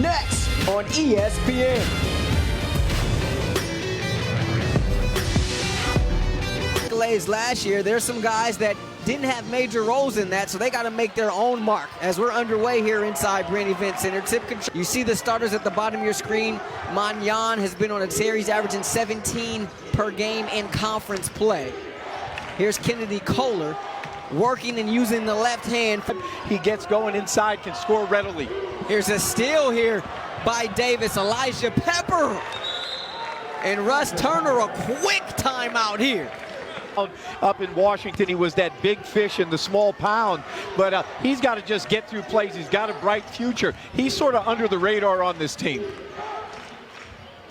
next on ESPN. Accolades last year, there's some guys that didn't have major roles in that, so they got to make their own mark. As we're underway here inside Brand Event Center, tip control. You see the starters at the bottom of your screen. Manyan has been on a series averaging 17 per game in conference play. Here's Kennedy Kohler working and using the left hand. He gets going inside, can score readily. Here's a steal here by Davis. Elijah Pepper and Russ Turner, a quick timeout here. Up in Washington, he was that big fish in the small pound, but he's got to just get through plays. He's got a bright future. He's sort of under the radar on this team.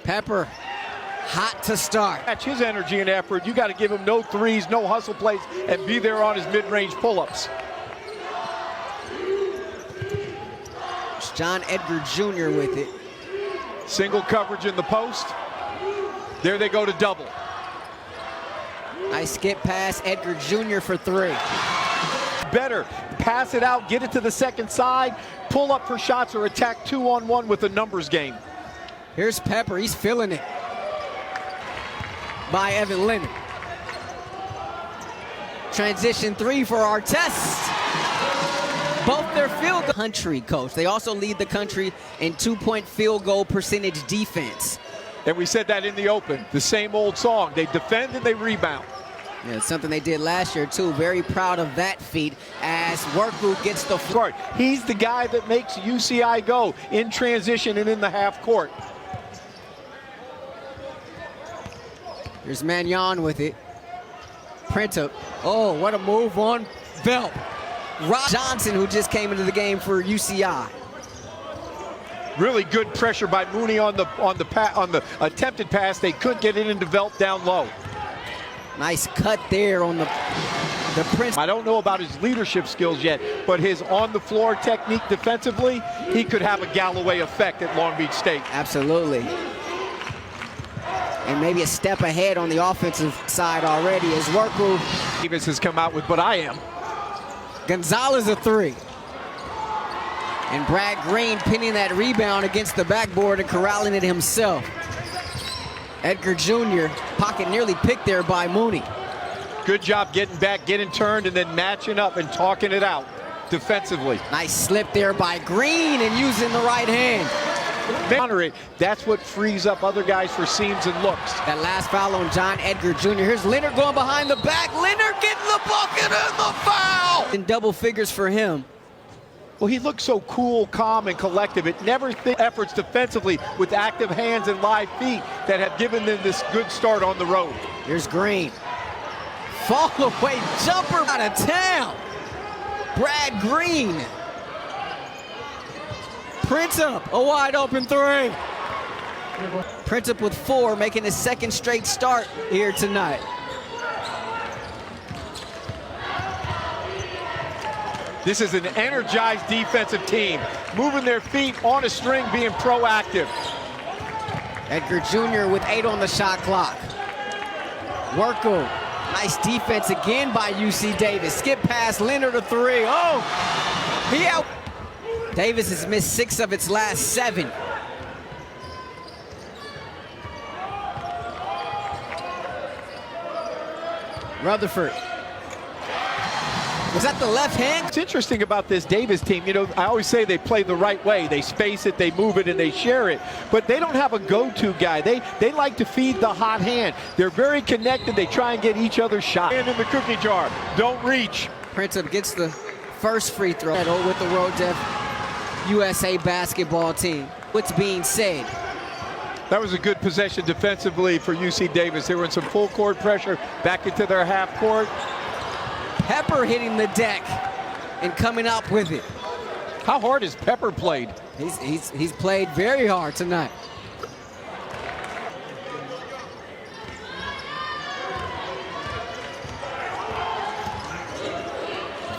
Pepper, hot to start. That's his energy and effort. You got to give him no threes, no hustle plays, and be there on his mid-range pull-ups. It's John Edgar Jr. with it. Single coverage in the post. There they go to double. Nice skip pass, Edgar Jr. for three. Better pass it out, get it to the second side, pull up for shots, or attack 2-on-1 with a numbers game. Here's Pepper, he's feeling it. By Evan Leonard. Transition three for Artest. Both their field goal country coach. They also lead the country in 2-point field goal percentage defense. And we said that in the open, the same old song. They defend and they rebound. Yeah, it's something they did last year too. Very proud of that feat as Worku gets the court. He's the guy that makes UCI go in transition and in the half court. Here's Manyan with it. Printup. Oh, what a move on Velp. Rob Johnson, who just came into the game for UCI. Really good pressure by Mooney on the attempted pass. They couldn't get it into Velp down low. Nice cut there on the Prince. I don't know about his leadership skills yet, but his on-the-floor technique defensively, he could have a Galloway effect at Long Beach State. Absolutely. And maybe a step ahead on the offensive side already as Worku. Davis has come out with, but I am. Gonzalez a three. And Brad Green pinning that rebound against the backboard and corralling it himself. Edgar Jr. pocket nearly picked there by Mooney. Good job getting back, getting turned, and then matching up and talking it out defensively. Nice slip there by Green and using the right hand. Counter it. That's what frees up other guys for seams and looks. That last foul on John Edgar Jr. Here's Leonard going behind the back. Leonard getting the bucket and the foul! In double figures for him. Well, he looks so cool, calm, and collective. It never efforts defensively with active hands and live feet that have given them this good start on the road. Here's Green. Fall away jumper out of town. Brad Green. Printup, a wide open three. Printup with four, making his second straight start here tonight. This is an energized defensive team, moving their feet on a string, being proactive. Edgar Jr. with 8 on the shot clock. Worku, nice defense again by UC Davis. Skip past Leonard a three. Oh, he out. Davis has missed 6 of its last 7. Rutherford. Was that the left hand? What's interesting about this Davis team, you know, I always say they play the right way. They space it, they move it, and they share it. But they don't have a go-to guy. They like to feed the hot hand. They're very connected. They try and get each other's shot. And in the cookie jar, don't reach. Printup gets the first free throw with the RodeDef USA basketball team. What's being said? That was a good possession defensively for UC Davis. They were in some full court pressure, back into their half court. Pepper hitting the deck and coming up with it. How hard has Pepper played? He's played very hard tonight.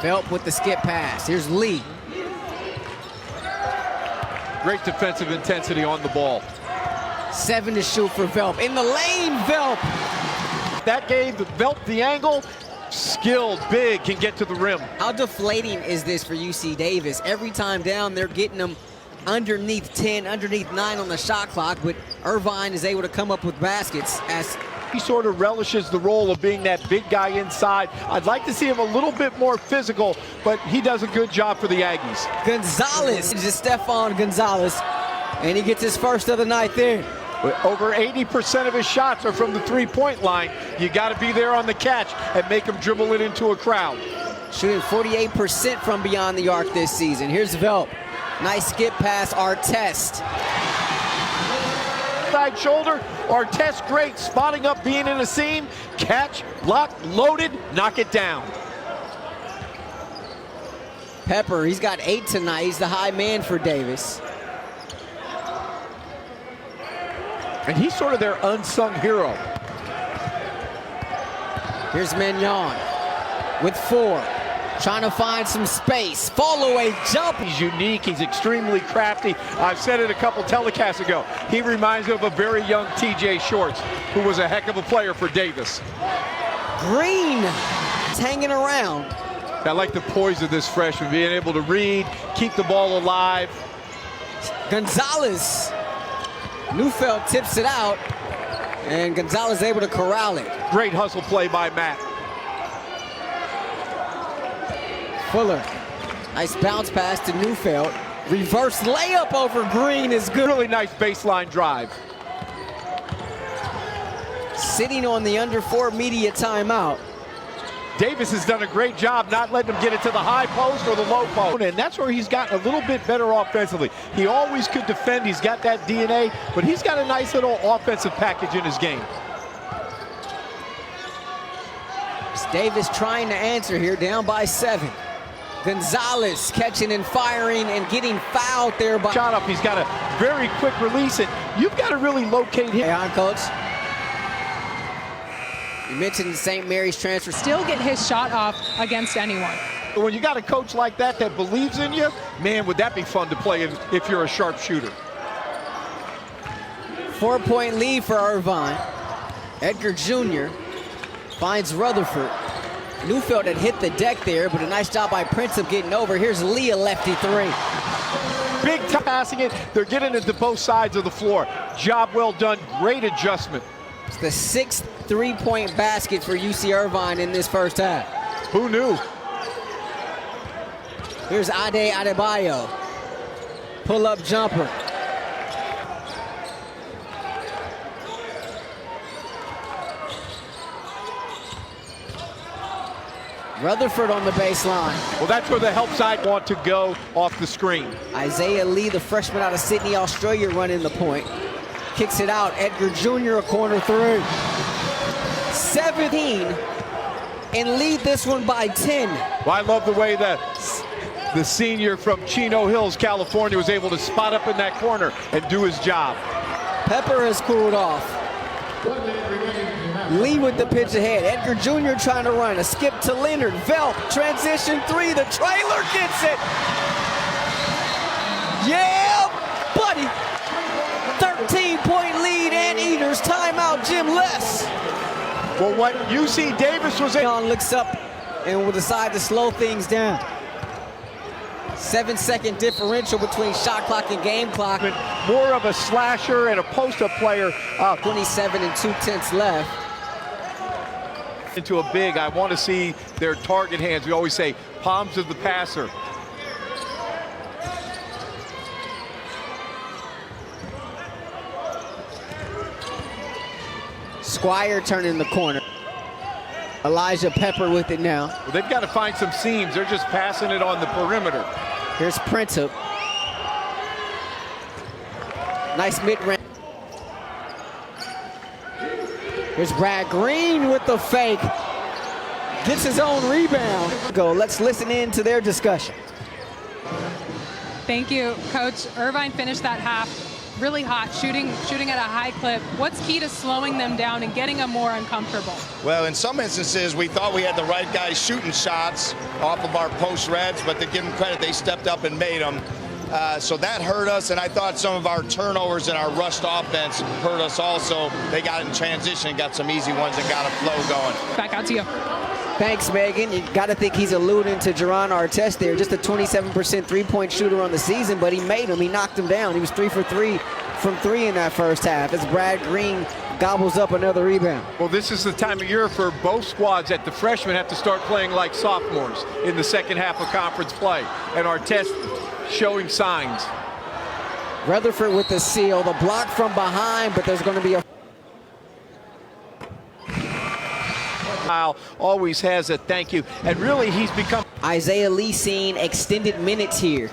Velp with the skip pass. Here's Lee. Great defensive intensity on the ball. 7 to shoot for Velp. In the lane, Velp. That gave Velp the angle. Skilled, big, can get to the rim. How deflating is this for UC Davis? Every time down, they're getting them underneath 10, underneath 9 on the shot clock, but Irvine is able to come up with baskets as he sort of relishes the role of being that big guy inside. I'd like to see him a little bit more physical, but he does a good job for the Aggies. Gonzalez, just Stephon Gonzalez, and he gets his first of the night there. Over 80% of his shots are from the three-point line. You got to be there on the catch and make him dribble it into a crowd. Shooting 48% from beyond the arc this season. Here's Velp. Nice skip pass, Artest. Side shoulder, Artest great, spotting up, being in a seam, catch, block, loaded, knock it down. Pepper, he's got 8 tonight. He's the high man for Davis. And he's sort of their unsung hero. Here's Mignon with 4. Trying to find some space. Fall away jump. He's unique. He's extremely crafty. I've said it a couple telecasts ago. He reminds me of a very young TJ Shorts, who was a heck of a player for Davis. Green is hanging around. I like the poise of this freshman, being able to read, keep the ball alive. Gonzalez. Neufeld tips it out, and Gonzalez able to corral it. Great hustle play by Matt. Fuller, nice bounce pass to Neufeld. Reverse layup over Green is good. Really nice baseline drive. Sitting on the under 4 media timeout. Davis has done a great job not letting him get it to the high post or the low post. And that's where he's gotten a little bit better offensively. He always could defend. He's got that DNA, but he's got a nice little offensive package in his game. It's Davis trying to answer here, down by 7. Gonzalez catching and firing and getting fouled there by... Shot up, he's got a very quick release, and you've got to really locate him. Hey, on, Coach. You mentioned the St. Mary's transfer. Still get his shot off against anyone. When you got a coach like that that believes in you, man, would that be fun to play if you're a sharpshooter. 4-point lead for Irvine. Edgar Jr. finds Rutherford. Neufeld had hit the deck there, but a nice job by Princip getting over. Here's Lee, a lefty 3. Big time passing it. They're getting it to both sides of the floor. Job well done. Great adjustment. It's the 6th 3-point basket for UC Irvine in this first half. Who knew? Here's Ade Adebayo. Pull-up jumper. Rutherford on the baseline. Well, that's where the help side want to go off the screen. Isaiah Lee, the freshman out of Sydney, Australia, running the point. Kicks it out. Edgar Jr. a corner 3. 17 and lead this one by 10. Well, I love the way that the senior from Chino Hills, California, was able to spot up in that corner and do his job. Pepper has cooled off. Lee with the pitch ahead. Edgar Jr. trying to run. A skip to Leonard. Velp, transition 3. The trailer gets it. Yeah, buddy. 13-point lead, Anteaters. Timeout, Jim Less. Well, what UC Davis was able... looks up and will decide to slow things down. 7-second differential between shot clock and game clock. More of a slasher and a post-up player. 27 and 2/10 left. Into a big, I want to see their target hands. We always say palms of the passer. Squire turning the corner. Elijah Pepper with it now. Well, they've got to find some seams. They're just passing it on the perimeter. Here's Princip. Nice mid-range. Here's Brad Green with the fake. Gets his own rebound. Let's listen in to their discussion. Thank you, Coach. Irvine finished that half really hot, shooting at a high clip. What's key to slowing them down and getting them more uncomfortable? Well, in some instances, we thought we had the right guys shooting shots off of our post reds, but to give them credit, they stepped up and made them. So that hurt us, and I thought some of our turnovers and our rushed offense hurt us also. They got in transition, got some easy ones, and got a flow going. Back out to you. Thanks, Megan. You got to think he's alluding to Jerron Artest there. Just a 27% three-point shooter on the season, but he made him. He knocked him down. He was 3 for 3 from 3 in that first half as Brad Green gobbles up another rebound. Well, this is the time of year for both squads that the freshmen have to start playing like sophomores in the second half of conference play. And Artest showing signs. Rutherford with the seal. The block from behind, but there's going to be a always has a thank you, and really he's become Isaiah Lee seeing extended minutes here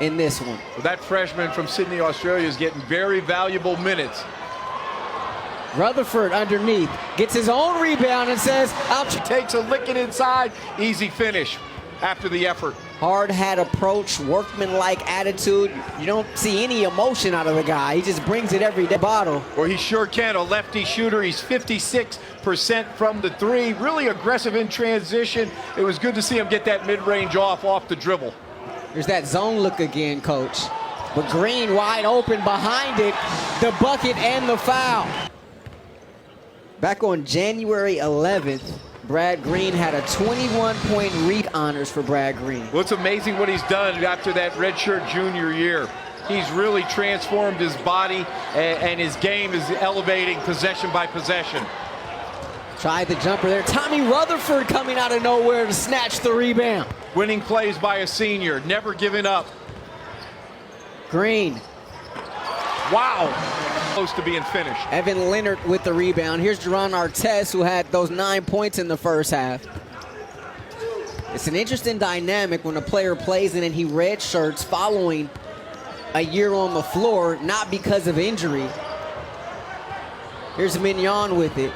in this one. Well, that freshman from Sydney, Australia is getting very valuable minutes. Rutherford underneath gets his own rebound and says ouch. Takes a licking inside, easy finish after the effort. Hard hat approach, workman-like attitude. You don't see any emotion out of the guy. He just brings it every day. Bottle. Well, he sure can. A lefty shooter. He's 56% from the three. Really aggressive in transition. It was good to see him get that mid-range off the dribble. There's that zone look again, coach. But Green wide open behind it. The bucket and the foul. Back on January 11th, Brad Green had a 21-point read honors for Brad Green. Well, it's amazing what he's done after that redshirt junior year. He's really transformed his body, and his game is elevating possession by possession. Tried the jumper there. Tommy Rutherford coming out of nowhere to snatch the rebound. Winning plays by a senior, never giving up. Green. Wow. Close to being finished. Evan Leonard with the rebound. Here's Jerron Artest, who had those 9 points in the first half. It's an interesting dynamic when a player plays and then he redshirts following a year on the floor, not because of injury. Here's Mignon with it.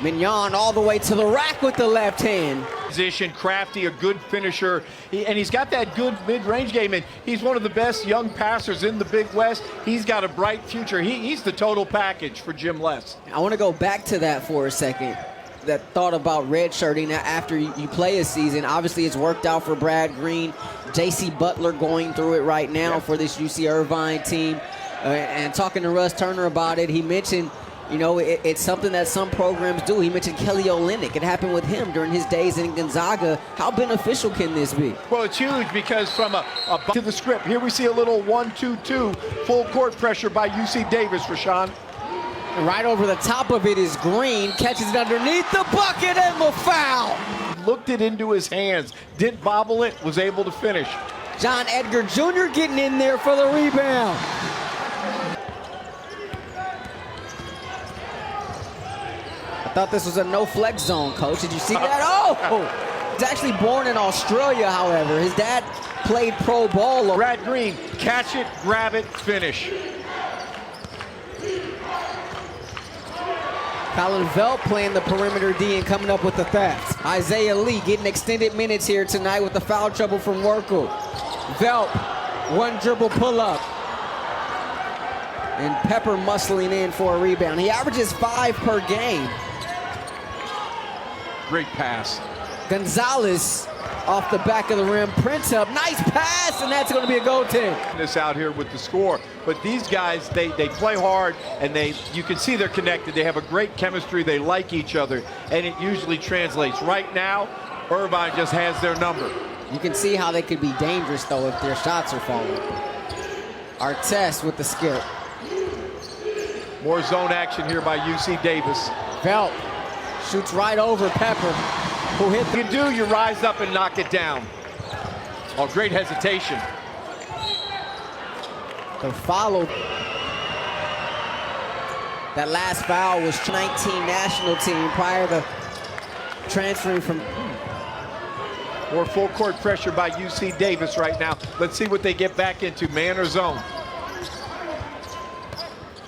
Mignon all the way to the rack with the left hand. Position, crafty, a good finisher, and he's got that good mid-range game, and he's one of the best young passers in the Big West. He's got a bright future. He's the total package for Jim Les. I want to go back to that for a second. That thought about redshirting after you play a season. Obviously, it's worked out for Brad Green. J.C. Butler going through it right now for this UC Irvine team. And talking to Russ Turner about it, he mentioned, you know, it's something that some programs do. He mentioned Kelly Olynyk. It happened with him during his days in Gonzaga. How beneficial can this be? Well, it's huge because from a to the script, here we see a little 1-2-2 full court pressure by UC Davis, Rashawn. And right over the top of it is Green. Catches it underneath the bucket and the foul. Looked it into his hands, didn't bobble it, was able to finish. John Edgar Jr. getting in there for the rebound. I thought this was a no-flex zone, Coach. Did you see that? Oh! He's actually born in Australia, however. His dad played pro ball. Brad Green, catch it, grab it, finish. Colin Velp playing the perimeter D and coming up with the theft. Isaiah Lee getting extended minutes here tonight with the foul trouble from Werkel. Velp, one dribble pull-up. And Pepper muscling in for a rebound. He averages 5 per game. Great pass. Gonzalez off the back of the rim, prints up, nice pass, and that's going to be a goaltend. This out here with the score, but these guys, they play hard, and you can see they're connected. They have a great chemistry. They like each other, and it usually translates. Right now, Irvine just has their number. You can see how they could be dangerous though if their shots are falling. Artest with the skip. More zone action here by UC Davis. Velp shoots right over Pepper, who hit the... You do, you rise up and knock it down. Oh, great hesitation. The follow. That last foul was 19 national team prior to transferring from... More full court pressure by UC Davis right now. Let's see what they get back into, man or zone.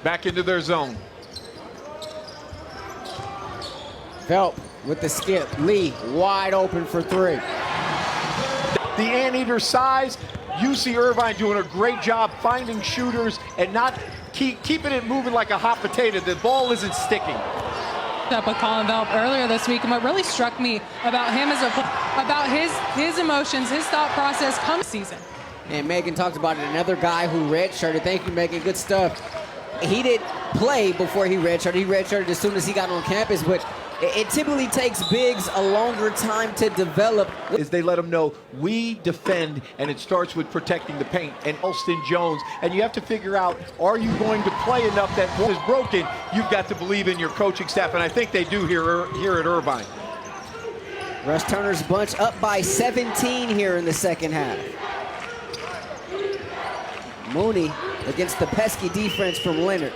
Back into their zone. Velp with the skip. Lee wide open for 3. The anteater size, UC Irvine doing a great job finding shooters and not keeping it moving like a hot potato. The ball isn't sticking. Up with Colin Velp earlier this week, and what really struck me about him is about his emotions, his thought process come season. And Megan talked about it. Another guy who redshirted. Thank you, Megan. Good stuff. He didn't play before he redshirted. He redshirted as soon as he got on campus, but It typically takes bigs a longer time to develop. Is they let them know we defend, and it starts with protecting the paint and Alston Jones. And you have to figure out, are you going to play enough that one is broken? You've got to believe in your coaching staff, and I think they do here at Irvine. Russ Turner's bunch up by 17 here in the second half. Mooney against the pesky defense from Leonard.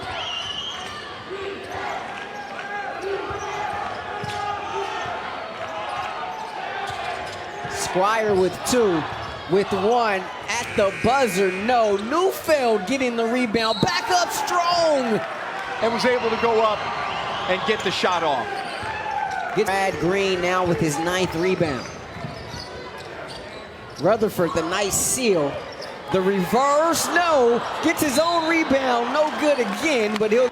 Squire with 2, with 1 at the buzzer. No, Neufeld getting the rebound, back up strong, and was able to go up and get the shot off. Brad Green now with his 9th rebound. Rutherford, the nice seal. The reverse, no, gets his own rebound, no good again, but he'll.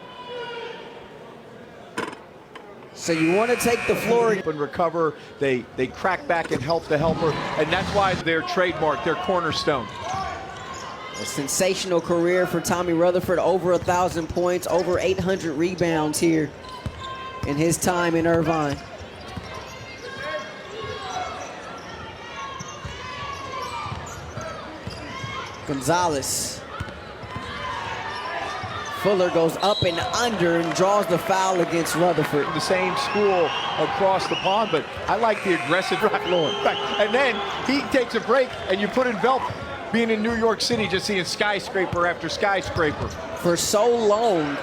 So you want to take the floor and recover. They crack back and help the helper, and that's why they're trademark, their cornerstone. A sensational career for Tommy Rutherford, over 1,000 points, over 800 rebounds here in his time in Irvine. Gonzalez. Fuller goes up and under and draws the foul against Rutherford. The same school across the pond, but I like the aggressive Lord. And then he takes a break, and you put in Velp, being in New York City, just seeing skyscraper after skyscraper. For so long,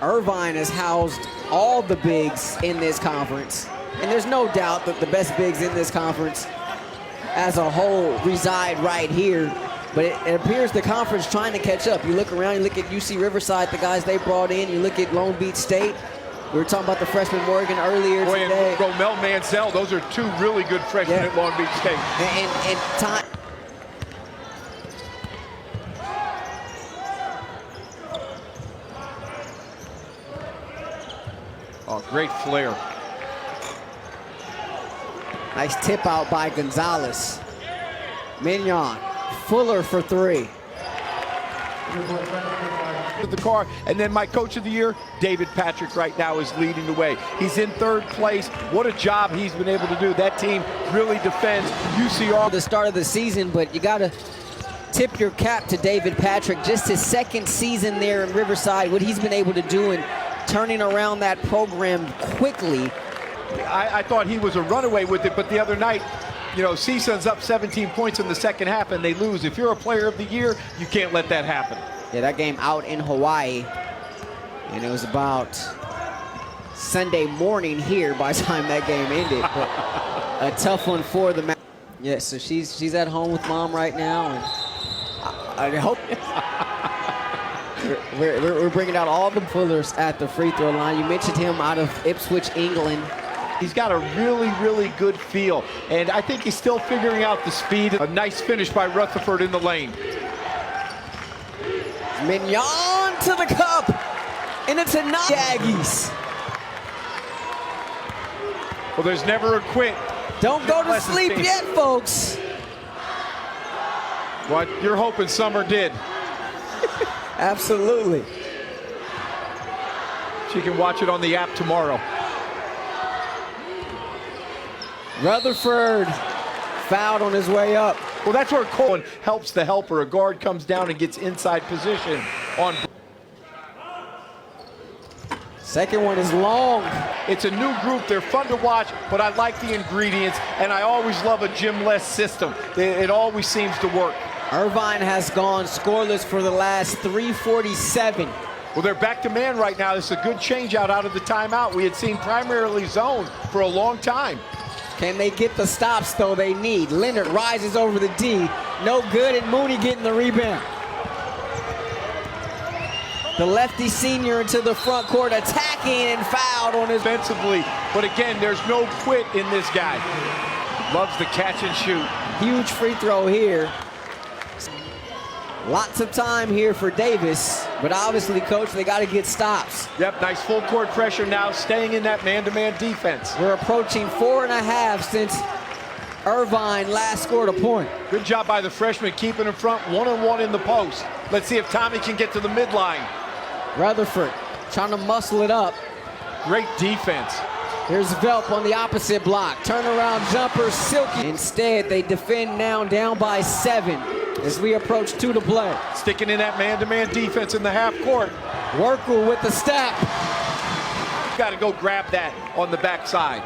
Irvine has housed all the bigs in this conference. And there's no doubt that the best bigs in this conference as a whole reside right here. But it appears the conference trying to catch up. You look around, you look at UC Riverside, the guys they brought in. You look at Long Beach State. We were talking about the freshman Morgan earlier today. And Romel Mansell, those are 2 really good freshmen at Long Beach State. And time. Oh, great flare. Nice tip out by Gonzalez. Mignon. Fuller for 3. The car, and then my coach of the year, David Patrick, right now is leading the way. He's in 3rd place. What a job he's been able to do. That team really defends UCR. The start of the season, but you got to tip your cap to David Patrick. Just his 2nd season there in Riverside, what he's been able to do in turning around that program quickly. I thought he was a runaway with it, but the other night, you know, CSUN's up 17 points in the second half and they lose. If you're a player of the year, you can't let that happen. Yeah, that game out in Hawaii, and it was about Sunday morning here by the time that game ended. But a tough one for the match. Yeah, so she's at home with mom right now, and I hope we're bringing out all the Fullers at the free throw line. You mentioned him out of Ipswich, England. He's got a really, really good feel, and I think he's still figuring out the speed. A nice finish by Rutherford in the lane. Mignon to the cup, and it's a knock. Aggies. Well, there's never a quit. Don't go to sleep yet, folks. What you're hoping Summer did. Absolutely. She can watch it on the app tomorrow. Rutherford fouled on his way up. Well, that's where Colin helps the helper. A guard comes down and gets inside position on. Second one is long. It's a new group. They're fun to watch, but I like the ingredients, and I always love a gym-less system. It always seems to work. Irvine has gone scoreless for the last 3:47. Well, they're back to man right now. It's a good change out of the timeout. We had seen primarily zone for a long time. Can they get the stops, though, they need? Leonard rises over the D. No good, and Mooney getting the rebound. The lefty senior into the front court, attacking and fouled on his... Offensively, but again, there's no quit in this guy. Loves the catch and shoot. Huge free throw here. Lots of time here for Davis, but obviously, Coach, they got to get stops. Yep, nice full court pressure now, staying in that man-to-man defense. We're approaching 4.5 since Irvine last scored a point. Good job by the freshman, keeping in front, one-on-one in the post. Let's see if Tommy can get to the midline. Rutherford trying to muscle it up. Great defense. Here's Velp on the opposite block. Turnaround jumper, silky. Instead, they defend now down by 7 as we approach 2 to play. Sticking in that man-to-man defense in the half court. Workle with the step. Got to go grab that on the backside.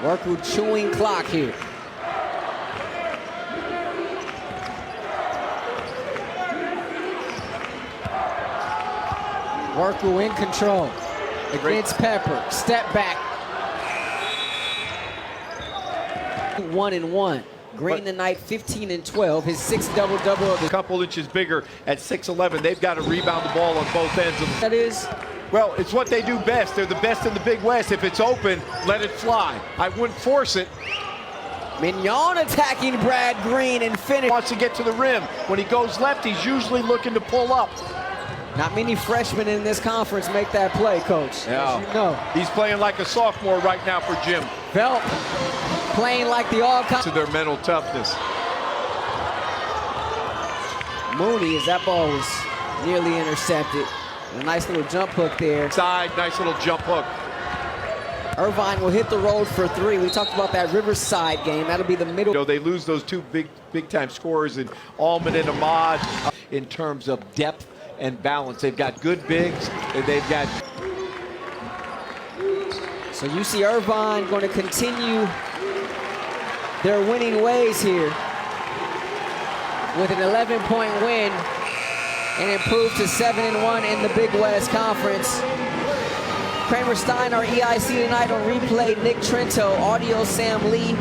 Workle chewing clock here. Workle in control against Pepper. Step back. 1-1. Green tonight 15-12. His 6th double-double of the A couple inches bigger at 6'11". They've got to rebound the ball on both ends of that is. Well, it's what they do best. They're the best in the Big West. If it's open, let it fly. I wouldn't force it. Mignon attacking Brad Green and finish. Wants to get to the rim. When he goes left, he's usually looking to pull up. Not many freshmen in this conference make that play, Coach. Yeah. As you know. He's playing like a sophomore right now for Jim. Velp playing like the all-conference. To their mental toughness. Mooney, as that ball was nearly intercepted. A nice little jump hook there. Side, nice little jump hook. Irvine will hit the road for 3. We talked about that Riverside game. That'll be the middle. You know, they lose those 2 big-time scorers in Allman and Ahmad in terms of depth and balance. They've got good bigs, and they've got... So UC Irvine going to continue their winning ways here with an 11-point win and improve to 7-1 in the Big West Conference. Kramer Stein, our EIC tonight on replay. Nick Trento, audio Sam Lee.